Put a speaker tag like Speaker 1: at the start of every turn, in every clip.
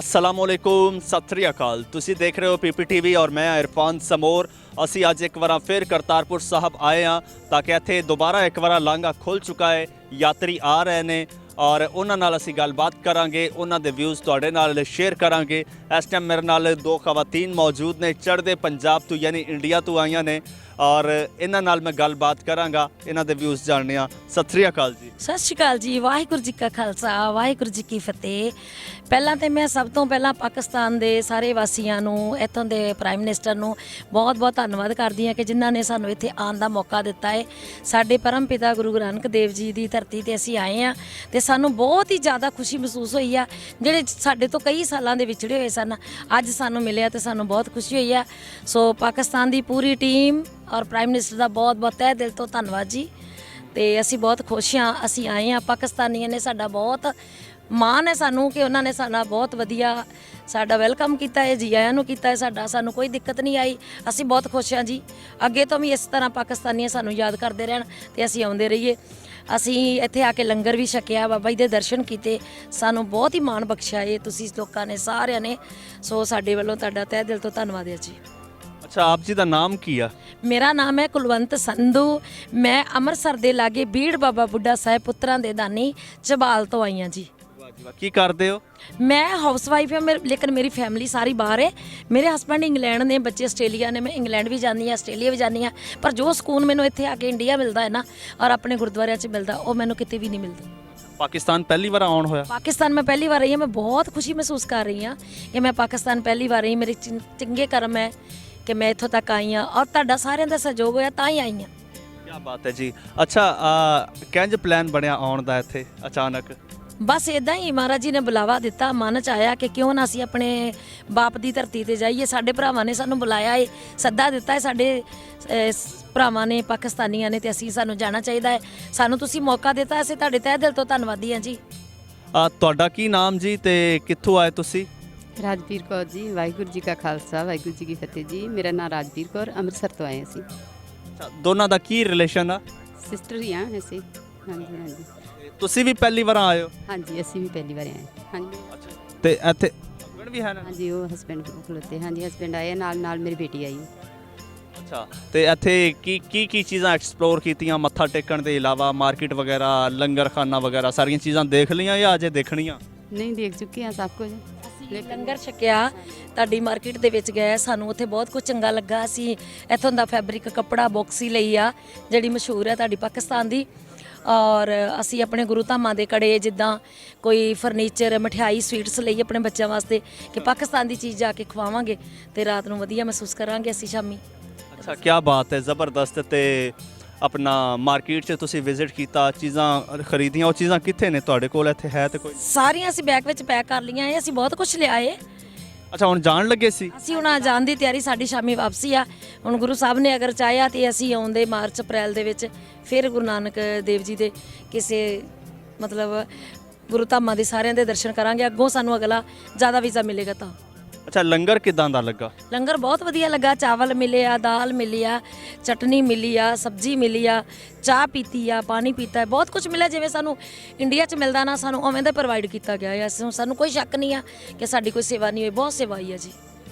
Speaker 1: असलामुअलैकुम सत श्री अकाल। तुसी देख रहे हो PPTV और मैं इरफान समोर। असी अज एक बार फिर करतारपुर साहब आए हाँ ताकि इत्थे दोबारा एक बार लांघा खुल चुका है, यात्री आ रहे हैं और उन्हां नाल असी गलबात करांगे, उन्हां दे व्यूज़ तुहाडे नाल शेयर करांगे। इस टाइम मेरे नाल दो खवातीन मौजूद ने, चढ़दे पंजाब तो यानी इंडिया तो आईयां ने और इन्हां नाल मैं गलबात करांगा, इन्हां दे व्यूज़ जानने आ। सत श्री अकाल जी।
Speaker 2: सत श्री अकाल जी। वाहिगुरू जी का खालसा वाहिगुरू जी की फतेह। ਪਹਿਲਾਂ ਤੇ ਮੈਂ ਸਭ ਤੋਂ ਪਹਿਲਾਂ ਪਾਕਿਸਤਾਨ ਦੇ ਸਾਰੇ ਵਾਸੀਆਂ ਨੂੰ, ਇੱਥੋਂ ਦੇ ਪ੍ਰਾਈਮ ਮਿਨਿਸਟਰ ਨੂੰ ਬਹੁਤ ਬਹੁਤ ਧੰਨਵਾਦ ਕਰਦੀ ਹਾਂ ਕਿ ਜਿਨ੍ਹਾਂ ਨੇ ਸਾਨੂੰ ਇੱਥੇ ਆਉਣ ਦਾ ਮੌਕਾ ਦਿੱਤਾ ਹੈ। ਸਾਡੇ ਪਰਮ ਪਿਤਾ ਗੁਰੂ ਨਾਨਕ ਦੇਵ ਜੀ ਦੀ ਧਰਤੀ ਤੇ ਅਸੀਂ ਆਏ ਹਾਂ ਤੇ ਸਾਨੂੰ ਬਹੁਤ ਹੀ ਜ਼ਿਆਦਾ ਖੁਸ਼ੀ ਮਹਿਸੂਸ ਹੋਈ ਆ। ਜਿਹੜੇ ਸਾਡੇ ਤੋਂ ਕਈ ਸਾਲਾਂ ਦੇ ਵਿਛੜੇ ਹੋਏ ਸਨ, ਅੱਜ ਸਾਨੂੰ ਮਿਲਿਆ ਤੇ ਸਾਨੂੰ ਬਹੁਤ ਖੁਸ਼ੀ ਹੋਈ ਆ। ਸੋ ਪਾਕਿਸਤਾਨ ਦੀ ਪੂਰੀ ਟੀਮ ਔਰ ਪ੍ਰਾਈਮ ਮਿਨਿਸਟਰ ਦਾ ਬਹੁਤ ਬਹੁਤ ਤਹਿ ਦਿਲ ਤੋਂ ਧੰਨਵਾਦ ਜੀ। ਤੇ ਅਸੀਂ ਬਹੁਤ ਖੁਸ਼ ਹਾਂ, ਅਸੀਂ ਆਏ ਹਾਂ। ਪਾਕਿਸਤਾਨੀਆਂ ਨੇ ਸਾਡਾ ਬਹੁਤ ਮਾਣ ਹੈ ਸਾਨੂੰ ਕਿ ਉਹਨਾਂ ਨੇ ਸਾਡਾ ਬਹੁਤ ਵਧੀਆ ਸਾਡਾ ਵੈਲਕਮ ਕੀਤਾ ਹੈ, ਜੀ ਆਇਆਂ ਨੂੰ ਕੀਤਾ ਹੈ ਸਾਡਾ, ਸਾਨੂੰ ਕੋਈ ਦਿੱਕਤ ਨਹੀਂ ਆਈ। ਅਸੀਂ ਬਹੁਤ ਖੁਸ਼ ਹਾਂ ਜੀ। ਅੱਗੇ ਤੋਂ ਵੀ ਇਸ ਤਰ੍ਹਾਂ ਪਾਕਿਸਤਾਨੀਆਂ ਸਾਨੂੰ ਯਾਦ ਕਰਦੇ ਰਹਿਣ ਤੇ ਅਸੀਂ ਆਉਂਦੇ ਰਹੀਏ। ਅਸੀਂ ਇੱਥੇ ਆ ਕੇ ਲੰਗਰ ਵੀ ਛਕਿਆ, ਬਾਬਾ ਜੀ ਦੇ ਦਰਸ਼ਨ ਕੀਤੇ, ਸਾਨੂੰ ਬਹੁਤ ਹੀ ਮਾਣ ਬਖਸ਼ਿਆ ਇਹ ਤੁਸੀਂ ਲੋਕਾਂ ਨੇ, ਸਾਰਿਆਂ ਨੇ। ਸੋ ਸਾਡੇ ਵੱਲੋਂ ਤੁਹਾਡਾ ਤਹਿ ਦਿਲ ਤੋਂ ਧੰਨਵਾਦ ਹੈ ਜੀ।
Speaker 1: अच्छा, आप जी का नाम की है?
Speaker 2: मेरा नाम है कुलवंत संधू। मैं अमृतसर ਦੇ ਲਾਗੇ ਬੀੜ ਬਾਬਾ ਬੁੱਢਾ ਸਾਹਿਬ ਪੁੱਤਰਾਂ ਦੇ ਦਾਨੀ ਝਬਾਲ ਤੋਂ ਆਈ ਹਾਂ ਜੀ।
Speaker 1: की करते हो?
Speaker 2: मैं हाउस वाइफ हूँ, लेकिन मेरी फैमिली सारी बाहर है। मेरे हस्बैंड इंग्लैंड ने, बच्चे आस्ट्रेलिया ने। मैं इंग्लैंड भी जानी हाँ, आस्ट्रेलिया भी जानी हाँ, पर जो सुकून मैंने इत्थे आके इंडिया मिलता है ना और अपने गुरुद्वारे च मिलता, वो मैंने किते भी नहीं मिलता।
Speaker 1: पाकिस्तान पहली बार आउन होया?
Speaker 2: पाकिस्तान में पहली बार आई हूँ। मैं बहुत खुशी महसूस कर रही हाँ कि मैं पाकिस्तान पहली बार आई। मेरे चंगे कर्म है कि मैं इत्थों तक आई हाँ और तुहाडा सारिਆਂ ਦਾ सहयोग होया तां ही आई हाँ।
Speaker 1: क्या बात है जी। अच्छा, किंज प्लान बनया आउन दा इत्थे अचानक?
Speaker 2: बस इदां ही महाराज जी ने बुलावा दिता, मन च आया कि क्यों ना ਅਸੀਂ ਆਪਣੇ ਬਾਪ ਦੀ ਧਰਤੀ ਤੇ ਜਾਈਏ। ਸਾਡੇ ਭਰਾਵਾਂ ਨੇ ਸਾਨੂੰ ਬੁਲਾਇਆ ਹੈ, ਸੱਦਾ ਦਿੱਤਾ ਹੈ ਸਾਡੇ ਭਰਾਵਾਂ ਨੇ, ਪਾਕਿਸਤਾਨੀਆਂ ਨੇ, ਤੇ ਅਸੀਂ ਸਾਨੂੰ ਜਾਣਾ ਚਾਹੀਦਾ ਹੈ। ਸਾਨੂੰ ਤੁਸੀਂ ਮੌਕਾ ਦਿੱਤਾ, ਅਸੀਂ ਤੁਹਾਡੇ ਤਹਿ ਦਿਲ ਤੋਂ ਧੰਨਵਾਦੀ ਹਾਂ ਜੀ।
Speaker 1: ਤੁਹਾਡਾ ਕੀ ਨਾਮ ਜੀ ਤੇ ਕਿੱਥੋਂ ਆਏ ਤੁਸੀਂ?
Speaker 3: ਰਾਜਵੀਰ ਕੌਰ ਜੀ। ਵਾਹਿਗੁਰੂ ਜੀ ਕਾ ਖਾਲਸਾ ਵਾਹਿਗੁਰੂ ਜੀ ਕੀ ਫਤਿਹ ਜੀ। ਮੇਰਾ ਨਾਮ ਰਾਜਵੀਰ ਕੌਰ, ਅੰਮ੍ਰਿਤਸਰ ਤੋਂ ਆਏ ਅਸੀਂ।
Speaker 1: ਅੱਛਾ, ਦੋਨਾਂ ਦਾ ਕੀ ਰਿਲੇਸ਼ਨ ਆ?
Speaker 3: ਸਿਸਟਰ ਹੀ ਆ ਅਸੀਂ। ਹਾਂਜੀ ਹਾਂਜੀ।
Speaker 1: ਤੁਸੀਂ ਵੀ ਪਹਿਲੀ ਵਾਰ ਆਏ ਹੋ?
Speaker 3: ਹਾਂਜੀ, ਅਸੀਂ ਵੀ ਪਹਿਲੀ ਵਾਰ ਆਏ। ਹਾਂਜੀ।
Speaker 1: ਅੱਛਾ, ਤੇ ਇੱਥੇ ਹਸਬੈਂਡ ਵੀ ਹੈ ਨਾ?
Speaker 3: ਹਾਂਜੀ, ਉਹ ਹਸਬੈਂਡ ਖਲੋਤੇ। ਹਾਂਜੀ, ਹਸਬੈਂਡ ਆਏ, ਨਾਲ ਨਾਲ ਮੇਰੀ ਬੇਟੀ ਆਈ।
Speaker 1: ਅੱਛਾ, ਤੇ ਇੱਥੇ ਕੀ ਚੀਜ਼ਾਂ ਐਕਸਪਲੋਰ ਕੀਤੀਆਂ ਮੱਥਾ ਟੇਕਣ ਦੇ ਇਲਾਵਾ? ਮਾਰਕੀਟ ਵਗੈਰਾ, ਲੰਗਰ ਖਾਨਾ ਵਗੈਰਾ ਸਾਰੀਆਂ ਚੀਜ਼ਾਂ ਦੇਖ ਲਈਆਂ ਜਾਂ ਅਜੇ ਦੇਖਣੀਆਂ?
Speaker 3: ਨਹੀਂ, ਦੇਖ ਚੁੱਕੇ ਹਾਂ ਸਭ ਕੁਝ।
Speaker 2: ਅਸੀਂ ਲੰਗਰ ਛਕਿਆ, ਤੁਹਾਡੀ ਮਾਰਕੀਟ ਦੇ ਵਿੱਚ ਗਏ, ਸਾਨੂੰ ਉੱਥੇ ਬਹੁਤ ਕੁਝ ਚੰਗਾ ਲੱਗਾ। ਅਸੀਂ ਇੱਥੋਂ ਦਾ ਫੈਬਰਿਕ ਕੱਪੜਾ ਬੋਕਸੀ ਲਈ ਆ ਜਿਹੜੀ ਮਸ਼ਹੂਰ ਹੈ ਤੁਹਾਡੀ ਪਾਕਿਸਤਾਨ ਦੀ, ਔਰ ਅਸੀਂ ਆਪਣੇ ਗੁਰੂ ਧਾਮਾਂ ਦੇ ਕੜੇ, ਜਿੱਦਾਂ ਕੋਈ ਫਰਨੀਚਰ, ਮਠਿਆਈ, ਸਵੀਟਸ ਲਈ ਆਪਣੇ ਬੱਚਿਆਂ ਵਾਸਤੇ ਕਿ ਪਾਕਿਸਤਾਨ ਦੀ ਚੀਜ਼ ਜਾ ਕੇ ਖਵਾਵਾਂਗੇ ਤੇ ਰਾਤ ਨੂੰ ਵਧੀਆ ਮਹਿਸੂਸ ਕਰਾਂਗੇ ਅਸੀਂ ਸ਼ਾਮੀ।
Speaker 1: ਅੱਛਾ, ਕੀ ਬਾਤ ਹੈ, ਜ਼ਬਰਦਸਤ। ਤੇ ਆਪਣਾ ਮਾਰਕੀਟ 'ਚ ਤੁਸੀਂ ਵਿਜ਼ਿਟ ਕੀਤਾ, ਚੀਜ਼ਾਂ ਖਰੀਦੀਆਂ, ਉਹ ਚੀਜ਼ਾਂ ਕਿੱਥੇ ਨੇ ਤੁਹਾਡੇ ਕੋਲ? ਇੱਥੇ ਹੈ ਤੇ ਕੋਈ?
Speaker 2: ਸਾਰੀਆਂ ਅਸੀਂ ਬੈਗ ਵਿੱਚ ਪੈਕ ਕਰ ਲਈਆਂ ਹੈ, ਅਸੀਂ ਬਹੁਤ ਕੁਝ ਲਿਆ ਏ।
Speaker 1: ਅੱਛਾ, ਹੁਣ ਜਾਣ ਲੱਗੇ ਸੀ?
Speaker 2: ਅਸੀਂ ਹੁਣ ਜਾਣ ਦੀ ਤਿਆਰੀ, ਸਾਡੀ ਸ਼ਾਮੀ ਵਾਪਸੀ ਆ। ਹੁਣ ਗੁਰੂ ਸਾਹਿਬ ਨੇ ਅਗਰ ਚਾਹਿਆ ਤੇ ਅਸੀਂ ਆਉਂਦੇ ਮਾਰਚ ਅਪ੍ਰੈਲ ਦੇ ਵਿੱਚ ਫਿਰ ਗੁਰੂ ਨਾਨਕ ਦੇਵ ਜੀ ਦੇ ਕਿਸੇ ਮਤਲਬ ਗੁਰੂ ਧਾਮਾਂ ਦੇ ਸਾਰਿਆਂ ਦੇ ਦਰਸ਼ਨ ਕਰਾਂਗੇ। ਅੱਗੋਂ ਸਾਨੂੰ ਅਗਲਾ ਜ਼ਿਆਦਾ ਵੀਜ਼ਾ ਮਿਲੇਗਾ ਤਾਂ।
Speaker 1: ਅੱਛਾ, ਲੰਗਰ ਕਿਦਾਂ ਦਾ ਲੱਗਾ?
Speaker 2: ਲੰਗਰ ਬਹੁਤ ਵਧੀਆ ਲੱਗਾ। ਚਾਵਲ ਮਿਲੇ ਆ, ਦਾਲ ਮਿਲੀ ਆ, ਚਟਨੀ ਮਿਲੀ ਆ, ਸਬਜ਼ੀ ਮਿਲੀ ਆ, ਚਾਹ ਪੀਤੀ ਆ, ਪਾਣੀ ਪੀਤਾ, ਬਹੁਤ ਕੁਝ ਮਿਲਿਆ ਜਿਵੇਂ ਸਾਨੂੰ ਇੰਡੀਆ 'ਚ ਮਿਲਦਾ ਨਾ, ਸਾਨੂੰ ਉਵੇਂ ਦਾ ਪ੍ਰੋਵਾਈਡ ਕੀਤਾ ਗਿਆ ਹੈ। ਸਾਨੂੰ ਕੋਈ ਸ਼ੱਕ ਨਹੀਂ ਆ ਕਿ ਸਾਡੀ ਕੋਈ ਸੇਵਾ ਨਹੀਂ ਹੋਈ, ਬਹੁਤ ਸੇਵਾ ਹੋਈ ਆ ਜੀ।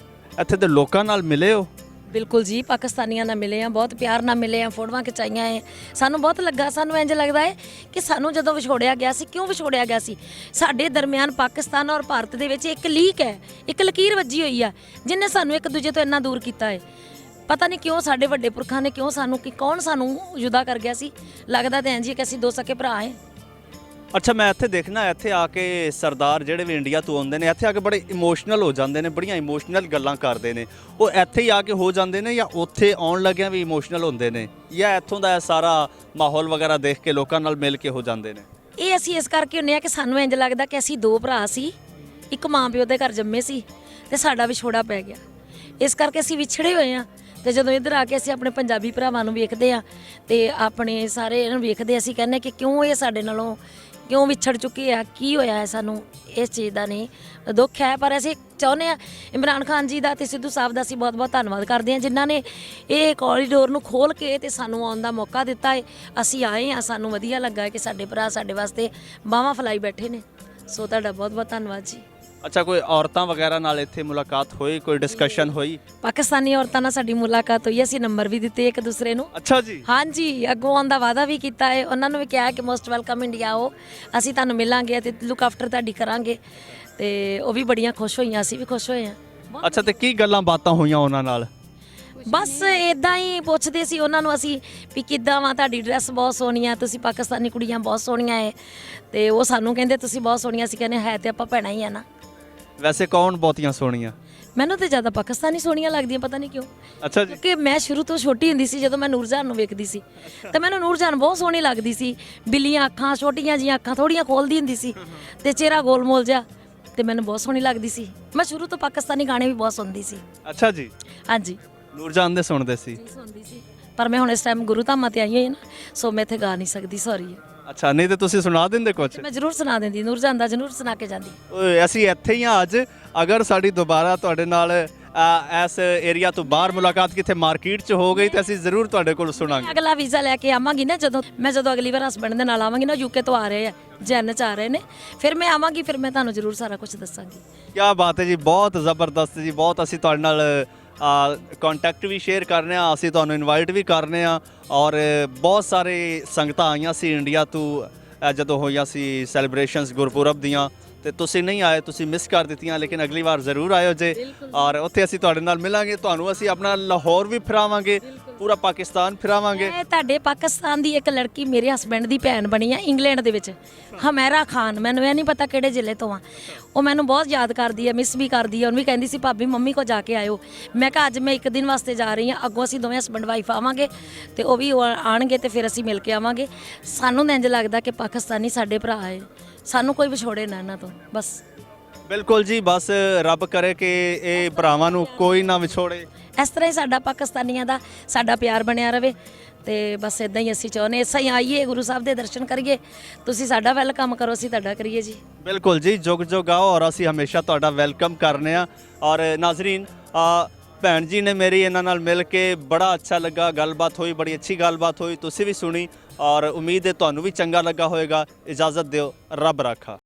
Speaker 1: ਇੱਥੇ ਦੇ ਲੋਕਾਂ ਨਾਲ ਮਿਲੇ ਹੋ?
Speaker 2: ਬਿਲਕੁਲ ਜੀ, ਪਾਕਿਸਤਾਨੀਆਂ ਨਾਲ ਮਿਲੇ ਆ, ਬਹੁਤ ਪਿਆਰ ਨਾਲ ਮਿਲੇ ਆ, ਫੋਟੋਆਂ ਖਿਚਾਈਆਂ ਹੈ, ਸਾਨੂੰ ਬਹੁਤ ਲੱਗਾ। ਸਾਨੂੰ ਇੰਜ ਲੱਗਦਾ ਹੈ ਕਿ ਸਾਨੂੰ ਜਦੋਂ ਵਿਛੋੜਿਆ ਗਿਆ ਸੀ, ਕਿਉਂ ਵਿਛੋੜਿਆ ਗਿਆ ਸੀ? ਸਾਡੇ ਦਰਮਿਆਨ ਪਾਕਿਸਤਾਨ ਔਰ ਭਾਰਤ ਦੇ ਵਿੱਚ ਇੱਕ ਲੀਕ ਹੈ, ਇੱਕ ਲਕੀਰ ਵੱਜੀ ਹੋਈ ਆ ਜਿਹਨੇ ਸਾਨੂੰ ਇੱਕ ਦੂਜੇ ਤੋਂ ਇੰਨਾ ਦੂਰ ਕੀਤਾ ਹੈ। ਪਤਾ ਨਹੀਂ ਕਿਉਂ ਸਾਡੇ ਵੱਡੇ ਪੁਰਖਾਂ ਨੇ ਕਿਉਂ ਸਾਨੂੰ, ਕਿ ਕੌਣ ਸਾਨੂੰ ਜੁਦਾ ਕਰ ਗਿਆ ਸੀ? ਲੱਗਦਾ ਤਾਂ ਇੰਜ ਹੀ ਕਿ ਅਸੀਂ ਦੋ ਸਕੇ ਭਰਾ ਹੈ।
Speaker 1: ਅੱਛਾ, ਮੈਂ ਇੱਥੇ ਦੇਖਣਾ, ਇੱਥੇ ਆ ਕੇ ਸਰਦਾਰ ਜਿਹੜੇ ਵੀ ਇੰਡੀਆ ਤੋਂ ਆਉਂਦੇ ਨੇ, ਇੱਥੇ ਆ ਕੇ ਬੜੇ ਇਮੋਸ਼ਨਲ ਹੋ ਜਾਂਦੇ ਨੇ, ਬੜੀਆਂ ਇਮੋਸ਼ਨਲ ਗੱਲਾਂ ਕਰਦੇ ਨੇ। ਉਹ ਇੱਥੇ ਹੀ ਆ ਕੇ ਹੋ ਜਾਂਦੇ ਨੇ ਜਾਂ ਉੱਥੇ ਆਉਣ ਲੱਗਿਆਂ ਵੀ ਇਮੋਸ਼ਨਲ ਹੁੰਦੇ ਨੇ, ਜਾਂ ਇੱਥੋਂ ਦਾ ਸਾਰਾ ਮਾਹੌਲ ਵਗੈਰਾ ਦੇਖ ਕੇ ਲੋਕਾਂ ਨਾਲ ਮਿਲ ਕੇ ਹੋ ਜਾਂਦੇ ਨੇ?
Speaker 2: ਇਹ ਅਸੀਂ ਇਸ ਕਰਕੇ ਹੁੰਦੇ ਆ ਕਿ ਸਾਨੂੰ ਇੰਜ ਲੱਗਦਾ ਕਿ ਅਸੀਂ ਦੋ ਭਰਾ ਸੀ, ਇੱਕ ਮਾਂ ਪਿਓ ਦੇ ਘਰ ਜੰਮੇ ਸੀ ਤੇ ਸਾਡਾ ਵਿਛੋੜਾ ਪੈ ਗਿਆ, ਇਸ ਕਰਕੇ ਅਸੀਂ ਵਿਛੜੇ ਹੋਏ ਆ। ਤੇ ਜਦੋਂ ਇੱਧਰ ਆ ਕੇ ਅਸੀਂ ਆਪਣੇ ਪੰਜਾਬੀ ਭਰਾਵਾਂ ਨੂੰ ਵੇਖਦੇ ਆ ਤੇ ਆਪਣੇ ਸਾਰੇ ਨੂੰ ਵੇਖਦੇ, ਅਸੀਂ ਕਹਿੰਦੇ ਕਿ ਕਿਉਂ ਇਹ ਸਾਡੇ ਨਾਲੋਂ ਕਿਉਂ ਵਿਛੜ ਚੁੱਕੇ ਆ, ਕੀ ਹੋਇਆ ਹੈ? ਸਾਨੂੰ ਇਸ ਚੀਜ਼ ਦਾ ਨਹੀਂ ਦੁੱਖ ਹੈ, ਪਰ ਅਸੀਂ ਚਾਹੁੰਦੇ ਆ ਇਮਰਾਨ ਖਾਨ ਜੀ ਦਾ ਤੇ ਸਿੱਧੂ ਸਾਹਿਬ ਦਾ ਅਸੀਂ ਬਹੁਤ ਬਹੁਤ ਧੰਨਵਾਦ ਕਰਦੇ ਹਾਂ ਜਿਨ੍ਹਾਂ ਨੇ ਇਹ ਕੋਰੀਡੋਰ ਨੂੰ ਖੋਲ੍ਹ ਕੇ ਤੇ ਸਾਨੂੰ ਆਉਣ ਦਾ ਮੌਕਾ ਦਿੱਤਾ ਹੈ। ਅਸੀਂ ਆਏ ਹਾਂ, ਸਾਨੂੰ ਵਧੀਆ ਲੱਗਾ ਕਿ ਸਾਡੇ ਭਰਾ ਸਾਡੇ ਵਾਸਤੇ ਬਾਹਾਂ ਫੈਲਾਈ ਬੈਠੇ ਨੇ। ਸੋ ਤੁਹਾਡਾ ਬਹੁਤ ਬਹੁਤ ਧੰਨਵਾਦ ਜੀ।
Speaker 1: ਅੱਛਾ, ਕੋਈ ਔਰਤਾਂ ਵਗੈਰਾ ਨਾਲ ਇੱਥੇ ਮੁਲਾਕਾਤ ਹੋਈ, ਕੋਈ ਡਿਸਕਸ਼ਨ ਹੋਈ?
Speaker 2: ਪਾਕਿਸਤਾਨੀ ਔਰਤਾਂ ਨਾਲ ਸਾਡੀ ਮੁਲਾਕਾਤ ਹੋਈ, ਅਸੀਂ ਨੰਬਰ ਵੀ ਦਿੱਤੇ ਇੱਕ ਦੂਸਰੇ ਨੂੰ।
Speaker 1: ਅੱਛਾ ਜੀ।
Speaker 2: ਹਾਂਜੀ, ਅੱਗੋਂ ਆਉਣ ਦਾ ਵਾਅਦਾ ਵੀ ਕੀਤਾ ਹੈ, ਉਹਨਾਂ ਨੂੰ ਵੀ ਕਿਹਾ ਕਿ ਮੋਸਟ ਵੈਲਕਮ ਇੰਡੀਆ ਆਓ, ਅਸੀਂ ਤੁਹਾਨੂੰ ਮਿਲਾਂਗੇ ਤੇ ਲੁੱਕ ਆਫਟਰ ਤੁਹਾਡੀ ਕਰਾਂਗੇ। ਤੇ ਉਹ ਵੀ ਬੜੀਆਂ ਖੁਸ਼ ਹੋਈਆਂ, ਅਸੀਂ ਵੀ ਖੁਸ਼ ਹੋਏ ਹਾਂ।
Speaker 1: ਅੱਛਾ, ਤੇ ਕੀ ਗੱਲਾਂ ਬਾਤਾਂ ਹੋਈਆਂ ਉਹਨਾਂ ਨਾਲ?
Speaker 2: ਬਸ ਇਦਾਂ ਹੀ ਪੁੱਛਦੇ ਸੀ ਉਹਨਾਂ ਨੂੰ ਅਸੀਂ ਵੀ ਕਿੱਦਾਂ ਵਾ, ਤੁਹਾਡੀ ਡਰੈਸ ਬਹੁਤ ਸੋਹਣੀ ਆ, ਤੁਸੀਂ ਪਾਕਿਸਤਾਨੀ ਕੁੜੀਆਂ ਬਹੁਤ ਸੋਹਣੀਆਂ ਏ। ਤੇ ਉਹ ਸਾਨੂੰ ਕਹਿੰਦੇ ਤੁਸੀਂ ਬਹੁਤ ਸੋਹਣੀਆਂ, ਅਸੀਂ ਕਹਿੰਦੇ ਹੈ ਤੇ ਆਪਾਂ ਭੈਣਾਂ ਹੀ ਆ ਨਾ।
Speaker 1: ਵੈਸੇ ਕੌਣ ਬਹੁਤੀਆਂ ਸੋਹਣੀਆਂ?
Speaker 2: ਮੈਨੂੰ ਤੇ ਜ਼ਿਆਦਾ ਪਾਕਿਸਤਾਨੀ ਸੋਹਣੀਆਂ ਲੱਗਦੀਆਂ, ਪਤਾ ਨਹੀਂ ਕਿਉਂ।
Speaker 1: ਅੱਛਾ ਜੀ।
Speaker 2: ਕਿ ਮੈਂ ਸ਼ੁਰੂ ਤੋਂ ਛੋਟੀ ਹੁੰਦੀ ਸੀ, ਜਦੋਂ ਮੈਂ ਨੂਰਜਹਾਨ ਨੂੰ ਵੇਖਦੀ ਸੀ ਤਾਂ ਮੈਨੂੰ ਨੂਰਜਹਾਨ ਬਹੁਤ ਸੋਹਣੀ ਲੱਗਦੀ ਸੀ। ਬਿੱਲੀਆਂ ਅੱਖਾਂ, ਛੋਟੀਆਂ ਜੀਆਂ ਅੱਖਾਂ, ਥੋੜੀਆਂ ਖੋਲਦੀ ਹੁੰਦੀ ਸੀ ਤੇ ਚਿਹਰਾ ਗੋਲ-ਮੋਲ ਜਿਹਾ, ਤੇ ਮੈਨੂੰ ਬਹੁਤ ਸੋਹਣੀ ਲੱਗਦੀ ਸੀ। ਮੈਂ ਸ਼ੁਰੂ ਤੋਂ ਪਾਕਿਸਤਾਨੀ ਗਾਣੇ ਵੀ ਬਹੁਤ ਸੁਣਦੀ ਸੀ।
Speaker 1: ਅੱਛਾ ਜੀ।
Speaker 2: ਹਾਂਜੀ,
Speaker 1: ਨੂਰਜਾਨ ਦੇ ਸੁਣਦੇ ਸੀ?
Speaker 2: ਸੁਣਦੀ ਸੀ, ਪਰ ਮੈਂ ਹੁਣ ਇਸ ਟਾਈਮ ਗੁਰੂ ਧਾਮਾਂ ਤੇ ਆਈ ਹੋਈ ਹਾਂ ਨਾ, ਸੋ ਮੈਂ ਇੱਥੇ ਗਾ ਨਹੀਂ ਸਕਦੀ, ਸੌਰੀ।
Speaker 1: ਅੱਛਾ, ਨਹੀਂ ਤੇ ਤੁਸੀਂ ਸੁਣਾ ਦਿੰਦੇ ਕੁਝ?
Speaker 2: ਮੈਂ ਜ਼ਰੂਰ ਸੁਣਾ ਦਿੰਦੀ, ਨੂਰਜਹਾਨ ਦਾ ਜ਼ਰੂਰ ਸੁਣਾ ਕੇ ਜਾਂਦੀ।
Speaker 1: ਓਏ, ਅਸੀਂ ਇੱਥੇ ਹੀ ਆ ਅੱਜ। ਅਗਰ ਸਾਡੀ ਦੁਬਾਰਾ ਤੁਹਾਡੇ ਨਾਲ ਇਸ ਏਰੀਆ ਤੋਂ ਬਾਹਰ ਮੁਲਾਕਾਤ ਕਿਤੇ ਮਾਰਕੀਟ 'ਚ ਹੋ ਗਈ ਤਾਂ ਅਸੀਂ ਜ਼ਰੂਰ ਤੁਹਾਡੇ ਕੋਲ ਸੁਣਾਂਗੇ।
Speaker 2: ਅਗਲਾ ਵੀਜ਼ਾ ਲੈ ਕੇ ਆਵਾਂਗੀ ਨਾ, ਜਦੋਂ ਅਗਲੀ ਵਾਰ ਹਸਬੰਡ ਦੇ ਨਾਲ ਆਵਾਂਗੀ ਨਾ, ਯੂਕੇ ਤੋਂ ਆ ਰਹੇ ਆ, ਜੈਨ 'ਚ ਆ ਰਹੇ ਨੇ, ਫਿਰ ਮੈਂ ਆਵਾਂਗੀ, ਫਿਰ ਮੈਂ ਤੁਹਾਨੂੰ ਜ਼ਰੂਰ ਸਾਰਾ ਕੁਝ ਦੱਸਾਂਗੀ।
Speaker 1: ਕੀ ਬਾਤ ਹੈ ਜੀ, ਬਹੁਤ ਜ਼ਬਰਦਸਤ ਜੀ, ਬਹੁਤ। ਅਸੀਂ ਤੁਹਾਡੇ ਨਾਲ ਕੰਟੈਕਟ ਵੀ ਸ਼ੇਅਰ ਕਰਨੇ ਆ, ਅਸੀਂ ਤੁਹਾਨੂੰ ਇਨਵਾਈਟ ਵੀ ਕਰਨੇ ਆ। ਔਰ ਬਹੁਤ ਸਾਰੇ ਸੰਗਤਾਂ ਆਈਆਂ ਸੀ ਇੰਡੀਆ ਤੋਂ ਜਦੋਂ ਹੋਈਆਂ ਸੀ ਸੈਲੀਬ੍ਰੇਸ਼ਨਸ ਗੁਰਪੁਰਬ ਦੀਆਂ, ਤੇ ਤੁਸੀਂ ਨਹੀਂ ਆਏ, ਤੁਸੀਂ ਮਿਸ ਕਰ ਦਿੱਤੀਆਂ। ਲੇਕਿਨ ਅਗਲੀ ਵਾਰ ਜ਼ਰੂਰ ਆਇਓ ਜੇ, ਔਰ ਉੱਥੇ ਅਸੀਂ ਤੁਹਾਡੇ ਨਾਲ ਮਿਲਾਂਗੇ, ਤੁਹਾਨੂੰ ਅਸੀਂ ਆਪਣਾ ਲਾਹੌਰ ਵੀ ਫਿਰਾਵਾਂਗੇ, ਪੂਰਾ ਪਾਕਿਸਤਾਨ ਫਿਰਾਵਾਂਗੇ।
Speaker 2: ਮੈਂ ਤੁਹਾਡੇ ਪਾਕਿਸਤਾਨ ਦੀ ਇੱਕ ਲੜਕੀ ਮੇਰੇ ਹਸਬੰਡ ਦੀ ਭੈਣ ਬਣੀ ਆ ਇੰਗਲੈਂਡ ਦੇ ਵਿੱਚ, ਹਮੈਰਾ ਖਾਨ, ਮੈਨੂੰ ਇਹ ਨਹੀਂ ਪਤਾ ਕਿਹੜੇ ਜ਼ਿਲ੍ਹੇ ਤੋਂ ਆ। ਉਹ ਮੈਨੂੰ ਬਹੁਤ ਯਾਦ ਕਰਦੀ ਹੈ, ਮਿਸ ਵੀ ਕਰਦੀ ਹੈ। ਉਹਨੂੰ ਵੀ ਕਹਿੰਦੀ ਸੀ ਭਾਬੀ ਮੰਮੀ ਕੋ ਜਾ ਕੇ ਆਇਓ। ਮੈਂ ਕਿਹਾ ਅੱਜ ਮੈਂ ਇੱਕ ਦਿਨ ਵਾਸਤੇ ਜਾ ਰਹੀ ਹਾਂ, ਅੱਗੋਂ ਅਸੀਂ ਦੋਵੇਂ ਹਸਬੰਡ ਵਾਈਫ ਆਵਾਂਗੇ ਤੇ ਉਹ ਵੀ ਆਣਗੇ ਤੇ ਫਿਰ ਅਸੀਂ ਮਿਲ ਕੇ ਆਵਾਂਗੇ। ਸਾਨੂੰ ਤਾਂ ਇੰਝ ਲੱਗਦਾ ਕਿ ਪਾਕਿਸਤਾਨੀ ਸਾਡੇ ਭਰਾ ਹੈ, ਸਾਨੂੰ ਕੋਈ ਵਿਛੋੜੇ ਨਾ ਇਹਨਾਂ ਤੋਂ, ਬਸ।
Speaker 1: ਬਿਲਕੁਲ ਜੀ, ਬਸ ਰੱਬ ਕਰੇ ਕਿ ਇਹ ਭਰਾਵਾਂ ਨੂੰ ਕੋਈ ਨਾ ਵਿਛੋੜੇ।
Speaker 2: ਇਸ ਤਰ੍ਹਾਂ ਹੀ ਸਾਡਾ ਪਾਕਿਸਤਾਨੀਆਂ ਦਾ ਸਾਡਾ ਪਿਆਰ ਬਣਿਆ ਰਵੇ, ਤੇ ਬਸ ਇਦਾਂ ਹੀ ਅਸੀਂ ਚਾਹੁੰਦੇ, ਇਸਾਂ ਹੀ ਆਈਏ, ਗੁਰੂ ਸਾਹਿਬ ਦੇ ਦਰਸ਼ਨ ਕਰੀਏ, ਤੁਸੀਂ ਸਾਡਾ ਵੈਲਕਮ ਕਰੋ, ਅਸੀਂ ਤੁਹਾਡਾ ਕਰੀਏ ਜੀ।
Speaker 1: ਬਿਲਕੁਲ ਜੀ, ਜੁਗ ਜੁਗ ਆਓ, ਔਰ ਅਸੀਂ ਹਮੇਸ਼ਾ ਤੁਹਾਡਾ ਵੈਲਕਮ ਕਰਨੇ ਆ। ਔਰ ਨਾਜ਼ਰੀਨ, ਭੈਣ ਜੀ ਨੇ ਮੇਰੀ ਇਹਨਾਂ ਨਾਲ ਮਿਲ ਕੇ ਬੜਾ ਅੱਛਾ ਲੱਗਾ, ਗੱਲਬਾਤ ਹੋਈ, ਬੜੀ ਅੱਛੀ ਗੱਲਬਾਤ ਹੋਈ, ਤੁਸੀਂ ਵੀ ਸੁਣੀ, ਔਰ ਉਮੀਦ ਹੈ ਤੁਹਾਨੂੰ ਵੀ ਚੰਗਾ ਲੱਗਾ ਹੋਵੇਗਾ। ਇਜਾਜ਼ਤ ਦਿਓ, ਰੱਬ ਰਾਖਾ।